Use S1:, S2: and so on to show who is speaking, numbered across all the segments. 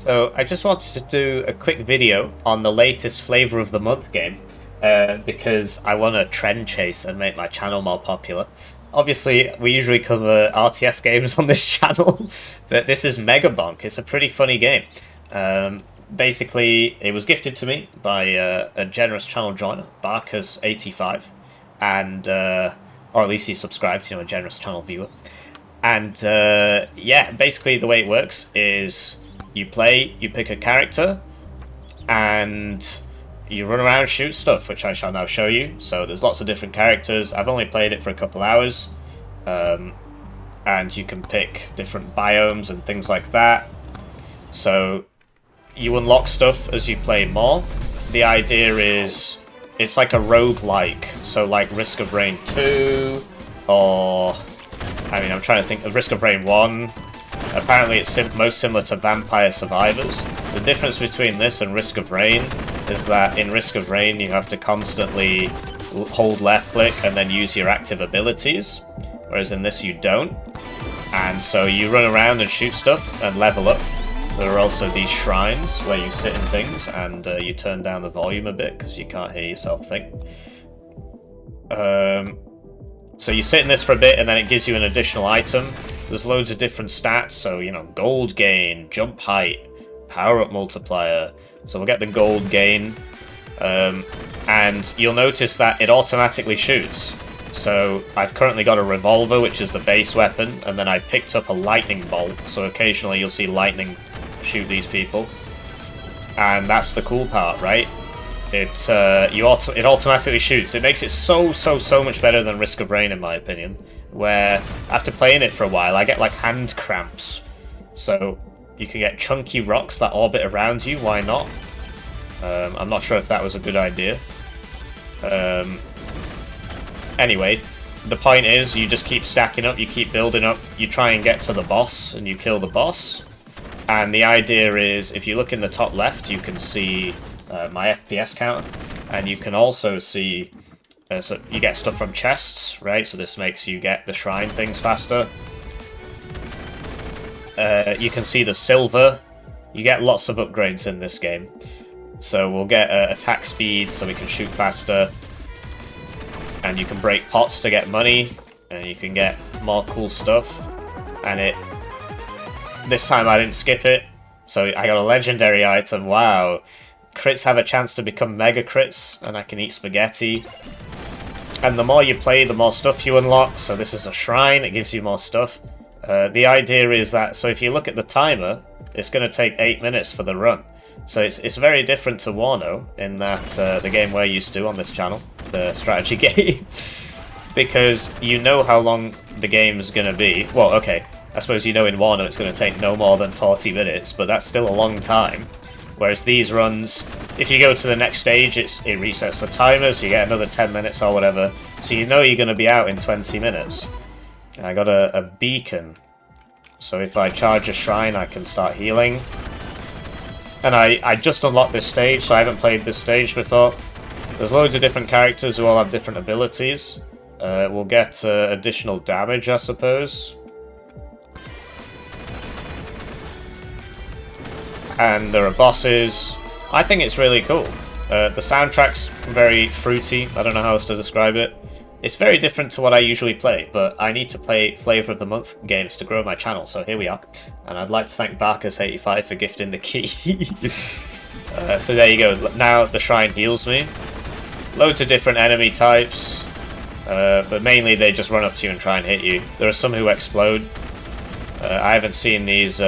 S1: So I just wanted to do a quick video on the latest Flavor of the Month game because I want to trend chase and make my channel more popular. Obviously, we usually cover RTS games on this channel, but this is MEGABONK. It's a pretty funny game. Basically, it was gifted to me by a generous channel joiner, Barkers85, and or at least he subscribed, a generous channel viewer. And yeah, basically the way it works is you pick a character, and you run around and shoot stuff, which I shall now show you. So there's lots of different characters. I've only played it for a couple hours, and you can pick different biomes and things like that. So you unlock stuff as you play more. The idea is it's like a roguelike, so like Risk of Rain 2, or I'm trying to think of Risk of Rain 1. Apparently it's most similar to Vampire Survivors. The difference between this and Risk of Rain is that in Risk of Rain you have to constantly hold left click and then use your active abilities, whereas in this you don't. And so you run around and shoot stuff and level up. There are also these shrines where you sit in things and you turn down the volume a bit because you can't hear yourself think. So you sit in this for a bit and then it gives you an additional item. There's loads of different stats, so gold gain, jump height, power up multiplier. So we'll get the gold gain, and you'll notice that it automatically shoots. So I've currently got a revolver, which is the base weapon, and then I picked up a lightning bolt, so occasionally you'll see lightning shoot these people. And that's the cool part, right? It automatically shoots. It makes it so much better than Risk of Rain, in my opinion, where after playing it for a while I get like hand cramps. So you can get chunky rocks that orbit around you, why not? I'm not sure if that was a good idea. Anyway, the point is you just keep stacking up, you keep building up, you try and get to the boss and you kill the boss. And the idea is, if you look in the top left, you can see my FPS counter, and you can also see so you get stuff from chests, right? So this makes you get the shrine things faster. You can see the silver. You get lots of upgrades in this game. So we'll get attack speed so we can shoot faster, and you can break pots to get money, and you can get more cool stuff. And this time I didn't skip it, so I got a legendary item. Wow. Crits have a chance to become mega crits, and I can eat spaghetti. And the more you play, the more stuff you unlock. So this is a shrine, it gives you more stuff. The idea is that, so if you look at the timer, it's going to take 8 minutes for the run. So it's very different to Wano, in that the game we're used to on this channel, the strategy game. Because you know how long the game's going to be. Well, okay, I suppose in Wano it's going to take no more than 40 minutes, but that's still a long time. Whereas these runs, if you go to the next stage, it resets the timer, so you get another 10 minutes or whatever. So you know you're going to be out in 20 minutes. And I got a beacon. So if I charge a shrine, I can start healing. And I just unlocked this stage, so I haven't played this stage before. There's loads of different characters who all have different abilities. We'll get additional damage, I suppose. And there are bosses. I think it's really cool. The soundtrack's very fruity. I don't know how else to describe it. It's very different to what I usually play, but I need to play Flavor of the Month games to grow my channel, so here we are. And I'd like to thank Barkers85 for gifting the key. So there you go. Now the shrine heals me. Loads of different enemy types, but mainly they just run up to you and try and hit you. There are some who explode. I haven't seen these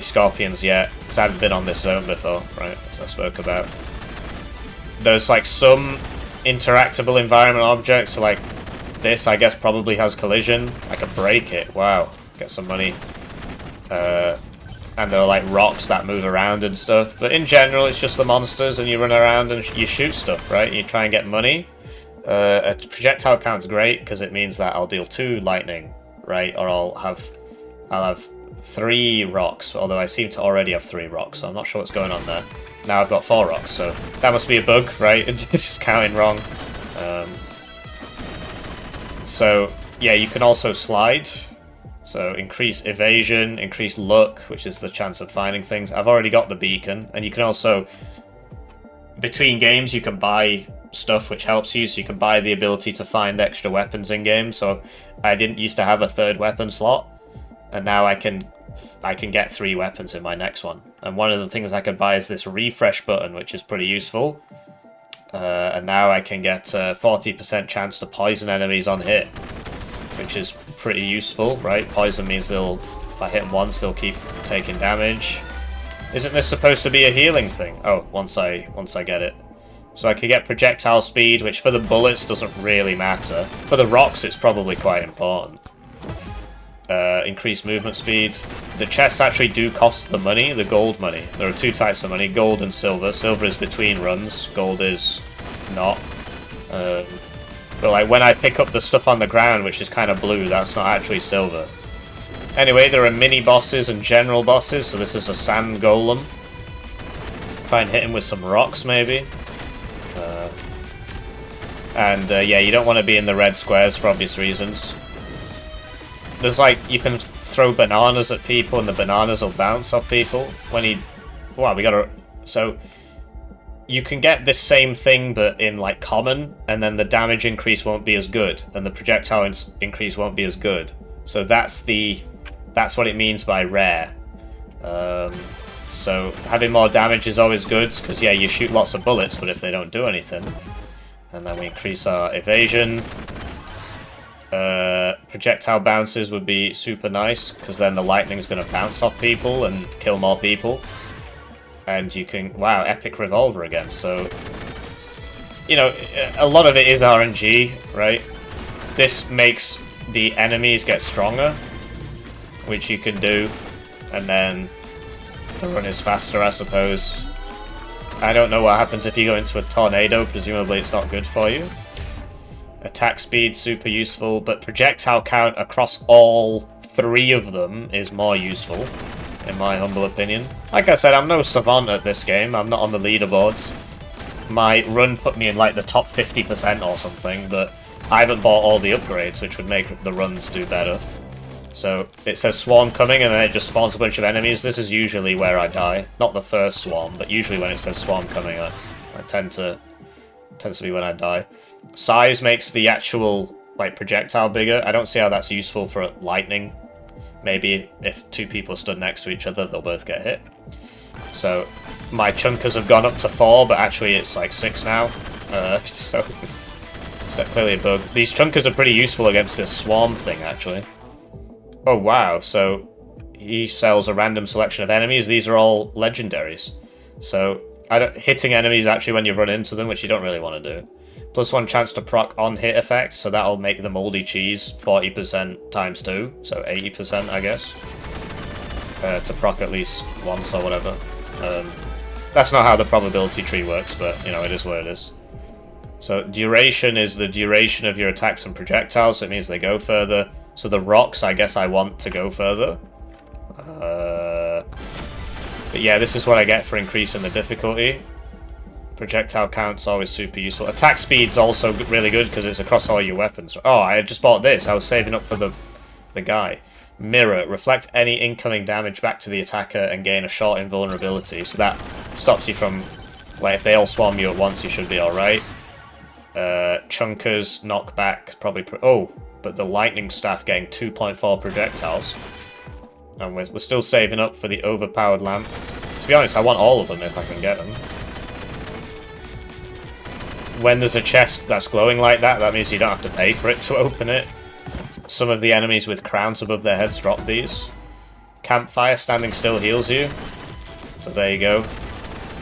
S1: scorpions yet, because I haven't been on this zone before, right, as I spoke about. There's like some interactable environment objects, so like this I guess probably has collision. I can break it, wow, get some money. And there are like rocks that move around and stuff, but in general it's just the monsters, and you run around and you shoot stuff, right, you try and get money. A projectile count's great, because it means that I'll deal 2 lightning, right, or I'll have 3 rocks, although I seem to already have 3 rocks, so I'm not sure what's going on there. Now I've got 4 rocks, so that must be a bug, right? It's just counting wrong. So, yeah, you can also slide. So increase evasion, increase luck, which is the chance of finding things. I've already got the beacon, and you can also, between games, you can buy stuff which helps you. So you can buy the ability to find extra weapons in game. So I didn't used to have a third weapon slot, and now I can get 3 weapons in my next one. And one of the things I could buy is this refresh button, which is pretty useful. And now I can get a 40% chance to poison enemies on hit, which is pretty useful, right? Poison means if I hit them once, they'll keep taking damage. Isn't this supposed to be a healing thing? Oh, once I get it. So I could get projectile speed, which for the bullets doesn't really matter. For the rocks, it's probably quite important. Increased movement speed. The chests actually do cost the money, the gold money. There are 2 types of money, gold and silver. Silver is between runs, gold is not. But like when I pick up the stuff on the ground, which is kind of blue, that's not actually silver. Anyway, there are mini bosses and general bosses, so this is a sand golem. Try and hit him with some rocks, maybe. Yeah, you don't want to be in the red squares for obvious reasons. There's like, you can throw bananas at people and the bananas will bounce off people. When he... Wow, we gotta... So, you can get this same thing but in like common, and then the damage increase won't be as good, and the projectile increase won't be as good. So that's what it means by rare. So having more damage is always good, because yeah, you shoot lots of bullets, but if they don't do anything. And then we increase our evasion. Projectile bounces would be super nice, because then the lightning is going to bounce off people and kill more people. And you can... Wow, epic revolver again. So, you know, a lot of it is RNG, right? This makes the enemies get stronger, which you can do. And then the run is faster, I suppose. I don't know what happens if you go into a tornado. Presumably it's not good for you. Attack speed, super useful, but projectile count across all 3 of them is more useful, in my humble opinion. Like I said, I'm no savant at this game. I'm not on the leaderboards. My run put me in like the top 50% or something, but I haven't bought all the upgrades, which would make the runs do better. So it says swarm coming, and then it just spawns a bunch of enemies. This is usually where I die. Not the first swarm, but usually when it says swarm coming, I tends to be when I die. Size makes the actual like projectile bigger. I don't see how that's useful for lightning. Maybe if 2 people stood next to each other, they'll both get hit. So my chunkers have gone up to 4, but actually it's like 6 now. So it's clearly a bug. These chunkers are pretty useful against this swarm thing, actually. Oh wow! So he sells a random selection of enemies. These are all legendaries. So hitting enemies actually when you run into them, which you don't really want to do. +1 chance to proc on hit effect, so that'll make the moldy cheese 40% times 2, so 80% I guess. To proc at least once or whatever. That's not how the probability tree works, but you know, it is what it is. So duration is the duration of your attacks and projectiles, so it means they go further. So the rocks, I guess I want to go further. But yeah, this is what I get for increasing the difficulty. Projectile count's always super useful. Attack speed's also really good because it's across all your weapons. Oh, I just bought this. I was saving up for the guy. Mirror. Reflect any incoming damage back to the attacker and gain a short invulnerability. So that stops you from... Like, if they all swarm you at once, you should be alright. Chunkers, knockback, probably... Oh, but the lightning staff getting 2.4 projectiles. And we're still saving up for the overpowered lamp. To be honest, I want all of them if I can get them. When there's a chest that's glowing like that, that means you don't have to pay for it to open it. Some of the enemies with crowns above their heads drop these. Campfire, standing still heals you. So there you go.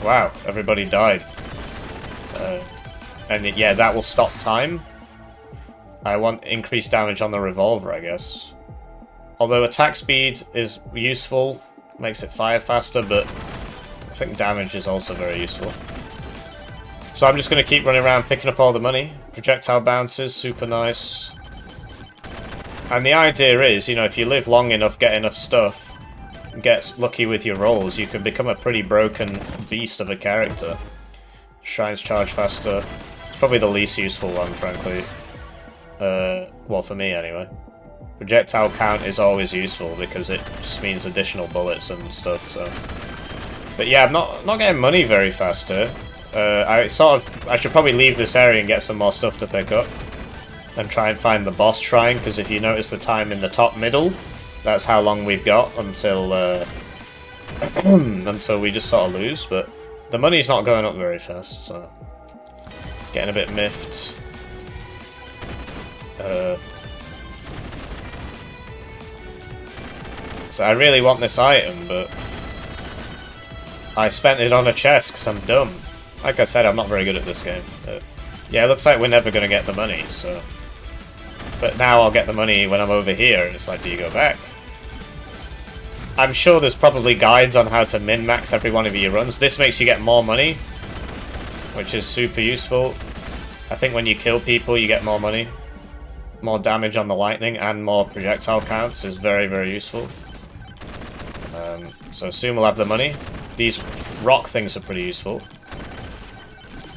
S1: Wow, everybody died. Yeah, that will stop time. I want increased damage on the revolver, I guess. Although attack speed is useful, makes it fire faster, but I think damage is also very useful. So I'm just going to keep running around picking up all the money. Projectile bounces, super nice. And the idea is, you know, if you live long enough, get enough stuff, get lucky with your rolls, you can become a pretty broken beast of a character. Shrines charge faster. It's probably the least useful one, frankly. Well, for me, anyway. projectile count is always useful because it just means additional bullets and stuff. So, but yeah, I'm not getting money very fast here. I should probably leave this area and get some more stuff to pick up, and try and find the boss shrine. Because if you notice the time in the top middle, that's how long we've got until until we just sort of lose. But the money's not going up very fast, so getting a bit miffed. So I really want this item, but I spent it on a chest because I'm dumb. Like I said, I'm not very good at this game. Yeah, it looks like we're never going to get the money, so... But now I'll get the money when I'm over here, and it's like, do you go back? I'm sure there's probably guides on how to min-max every one of your runs. This makes you get more money, which is super useful. I think when you kill people, you get more money. More damage on the lightning and more projectile counts is very, very useful. So soon we'll have the money. These rock things are pretty useful.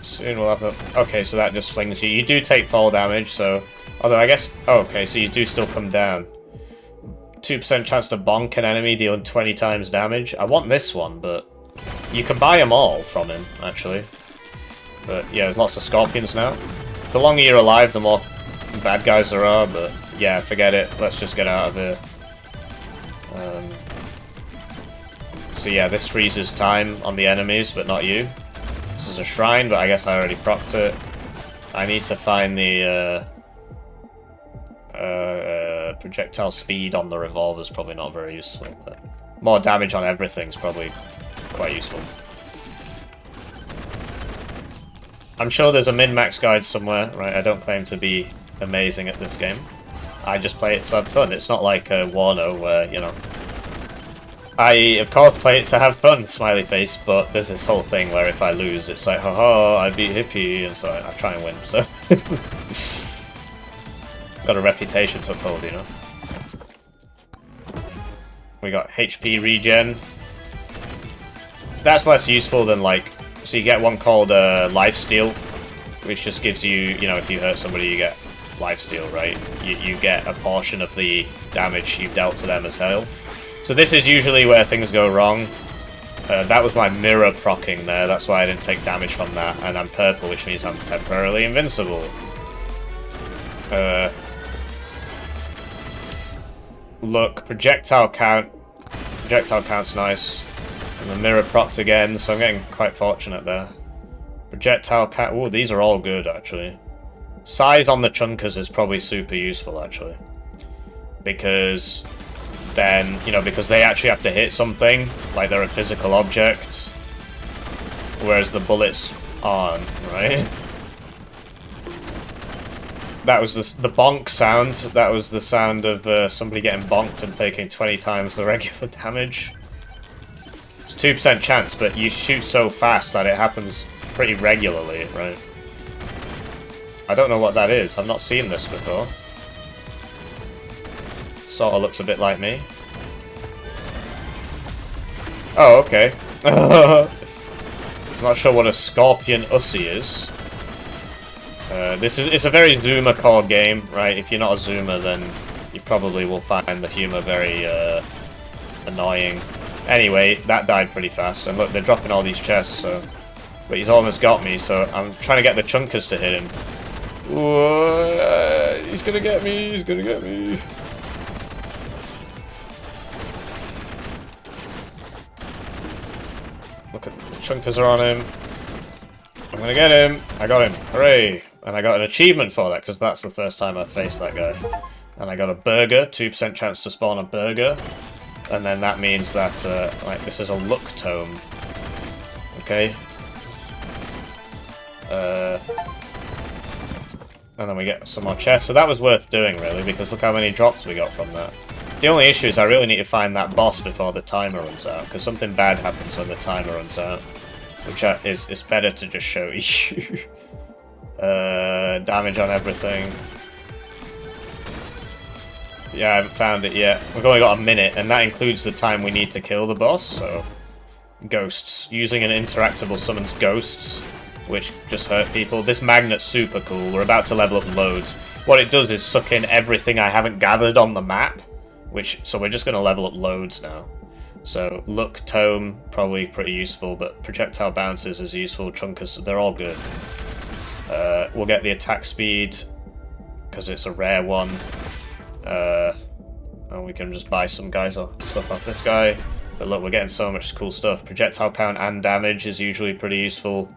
S1: Soon we'll have the... Okay, so that just flings you. You do take fall damage, so... Although I guess... Oh, okay, so you do still come down. 2% chance to bonk an enemy, dealing 20 times damage. I want this one, but... You can buy them all from him, actually. But yeah, there's lots of scorpions now. The longer you're alive, the more bad guys there are, but... Yeah, forget it. Let's just get out of here. So yeah, this freezes time on the enemies, but not you. This is a shrine, but I guess I already procced it. I need to find the projectile speed on the revolver is probably not very useful, but more damage on everything is probably quite useful. I'm sure there's a min-max guide somewhere, right? I don't claim to be amazing at this game. I just play it to have fun. It's not like Wano where, you know... I, of course, play it to have fun, smiley face, but there's this whole thing where if I lose, it's like, haha, I beat Hippie, and so I try and win, so... Got a reputation to uphold, you know. We got HP regen. That's less useful than, like... So you get one called Lifesteal, which just gives you, you know, if you hurt somebody, you get Lifesteal, right? You get a portion of the damage you've dealt to them as health. So this is usually where things go wrong. That was my mirror proccing there, that's why I didn't take damage from that. And I'm purple, which means I'm temporarily invincible. Look, projectile count. Projectile count's nice. And the mirror procced again, so I'm getting quite fortunate there. Projectile count. Ooh, these are all good, actually. Size on the chunkers is probably super useful, actually. Because... then, you know, because they actually have to hit something, like they're a physical object, whereas the bullets aren't, right? That was the bonk sound, that was the sound of somebody getting bonked and taking 20 times the regular damage. It's 2% chance, but you shoot so fast that it happens pretty regularly, right? I don't know what that is, I've not seen this before. Sort of looks a bit like me. Oh, okay. Not sure what a scorpion ussy is. It's a very zoomer core game, right? If you're not a zoomer, then you probably will find the humor very annoying. Anyway, that died pretty fast. And look, they're dropping all these chests, so... But he's almost got me, so I'm trying to get the chunkers to hit him. Ooh, he's gonna get me, he's gonna get me. Look at the chunkers are on him. I'm gonna get him. I got him. Hooray! And I got an achievement for that, because that's the first time I've faced that guy. And I got a burger, 2% chance to spawn a burger. And then that means that, like, this is a luck tome. Okay. And then we get some more chests. So that was worth doing, really, because look how many drops we got from that. The only issue is I really need to find that boss before the timer runs out, because something bad happens when the timer runs out. Which is better to just show you. Damage on everything. Yeah, I haven't found it yet. We've only got a minute, and that includes the time we need to kill the boss, so... Ghosts. Using an interactable summons ghosts. which just hurt people. This magnet's super cool. We're about to level up loads. What it does is suck in everything I haven't gathered on the map, so we're just going to level up loads now. So Luck Tome, probably pretty useful, but Projectile Bounces is useful, Chunkers, they're all good. We'll get the attack speed, because it's a rare one. And we can just buy some guys or stuff off this guy. But look, we're getting so much cool stuff. Projectile count and damage is usually pretty useful,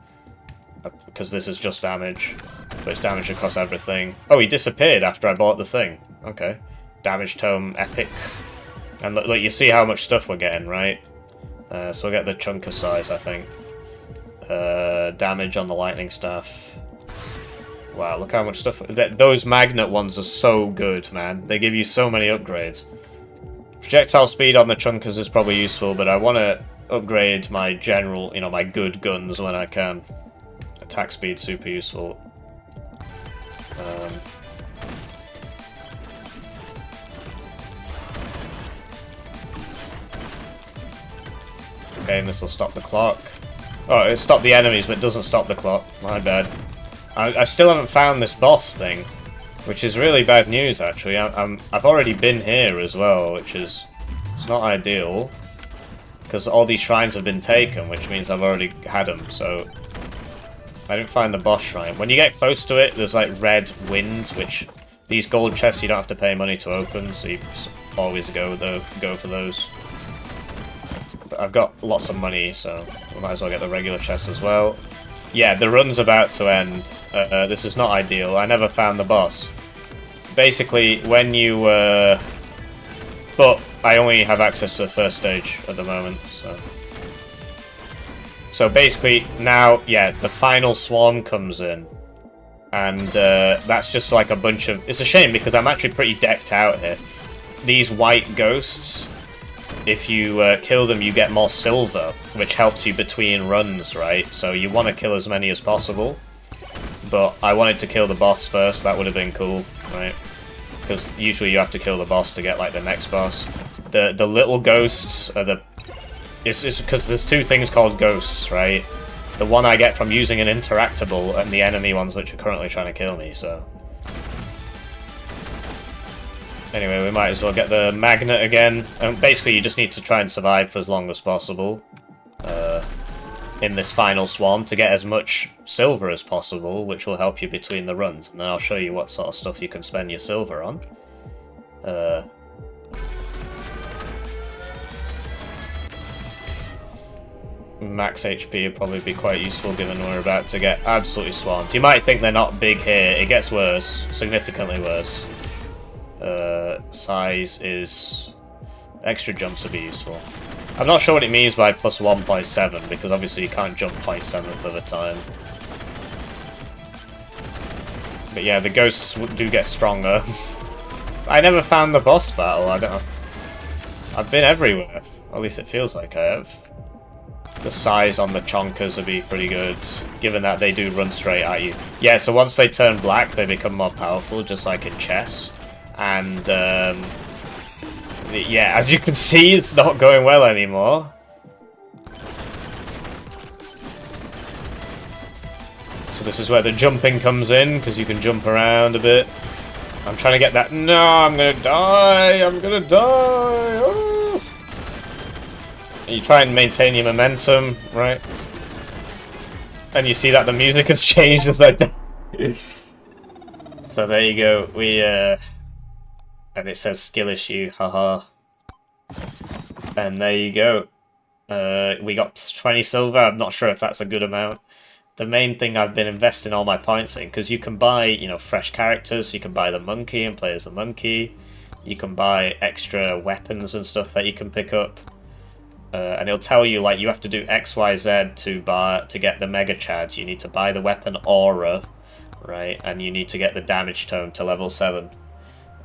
S1: because this is just damage. But it's damage across everything. Oh, he disappeared after I bought the thing. Okay. Damage Tome, epic. And look, you see how much stuff we're getting, right? So we'll get the chunker size, I think. Damage on the lightning staff. Wow, look how much stuff... Those magnet ones are so good, man. They give you so many upgrades. Projectile speed on the chunkers is probably useful, but I want to upgrade my general, you know, my good guns when I can. Attack speed, super useful. Okay, and this will stop the clock. Oh, it stopped the enemies, but it doesn't stop the clock. My bad. I still haven't found this boss thing, which is really bad news, actually. I've already been here as well, which is... It's not ideal, because all these shrines have been taken, which means I've already had them, so... I didn't find the boss shrine. When you get close to it, there's like red wind, which... These gold chests you don't have to pay money to open, so you always go for those. But I've got lots of money, so we might as well get the regular chests as well. Yeah, the run's about to end. This is not ideal. I never found the boss. Basically, when you... But I only have access to the first stage at the moment, so... So basically, now, yeah, the final swarm comes in. And that's just like a bunch of... It's a shame, because I'm actually pretty decked out here. These white ghosts... If you kill them, you get more silver, which helps you between runs, right? So you want to kill as many as possible. But I wanted to kill the boss first, that would have been cool, right? Because usually you have to kill the boss to get, like, the next boss. The little ghosts are the... It's because there's two things called ghosts, right? The one I get from using an interactable, and the enemy ones which are currently trying to kill me, so... Anyway, we might as well get the magnet again. And basically, you just need to try and survive for as long as possible in this final swarm to get as much silver as possible, which will help you between the runs. And then I'll show you what sort of stuff you can spend your silver on. Max HP would probably be quite useful given we're about to get absolutely swarmed. You might think they're not big here. It gets worse. Significantly worse. Size is... Extra jumps would be useful. I'm not sure what it means by plus 1.7, because obviously you can't jump 0.7th of a time. But yeah, the ghosts do get stronger. I never found the boss battle, I don't know. I've been everywhere. At least it feels like I have. The size on the chonkers would be pretty good, given that they do run straight at you. Yeah, so once they turn black, they become more powerful, just like in chess. And, yeah, as you can see, it's not going well anymore. So this is where the jumping comes in, because you can jump around a bit. I'm trying to get that... No, I'm gonna die! I'm gonna die! Oh. You try and maintain your momentum, right? And you see that the music has changed as I die. So there you go. We, and it says skill issue, haha. And there you go. We got 20 silver. I'm not sure if that's a good amount. The main thing I've been investing all my points in, because you can buy, you know, fresh characters. You can buy the monkey and play as the monkey. You can buy extra weapons and stuff that you can pick up. And it'll tell you, like, you have to do X, Y, Z to get the Mega Chad. You need to buy the weapon Aura, right? And you need to get the damage tome to level 7.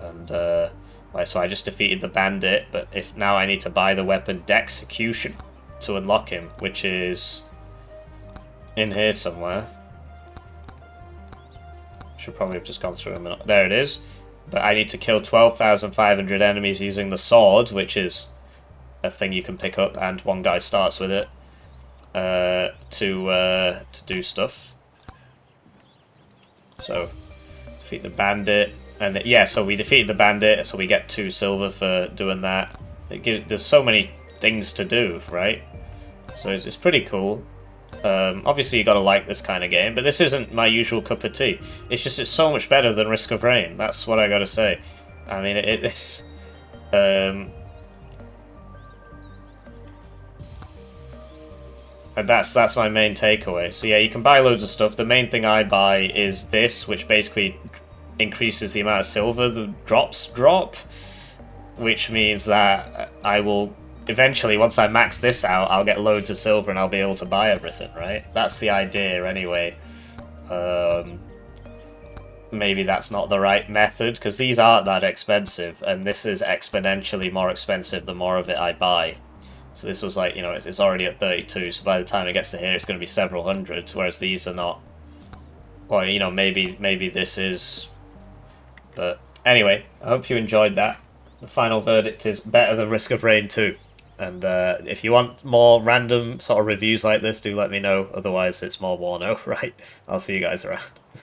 S1: And, like, so I just defeated the bandit, but if now I need to buy the weapon Dexecution to unlock him, which is in here somewhere. Should probably have just gone through him. There it is. But I need to kill 12,500 enemies using the sword, which is a thing you can pick up, and one guy starts with it. to do stuff. So defeat the bandit, and yeah, so we defeated the bandit, so we get 2 silver for doing that. There's so many things to do, right? So it's pretty cool. Obviously you gotta like this kind of game, but this isn't my usual cup of tea. It's just, it's so much better than Risk of Rain. That's what I gotta say. I mean, it's and that's my main takeaway. So yeah, you can buy loads of stuff. The main thing I buy is this, which basically increases the amount of silver the drops drop, which means that I will eventually, once I max this out, I'll get loads of silver and I'll be able to buy everything, right? That's the idea anyway. Maybe that's not the right method, because these aren't that expensive, and this is exponentially more expensive the more of it I buy. So this was like, you know, it's already at 32, so by the time it gets to here, it's going to be several hundred, whereas these are not. Well, you know, maybe this is. But anyway, I hope you enjoyed that. The final verdict is better than Risk of Rain 2. And if you want more random sort of reviews like this, do let me know. Otherwise, it's more Warno, right? I'll see you guys around.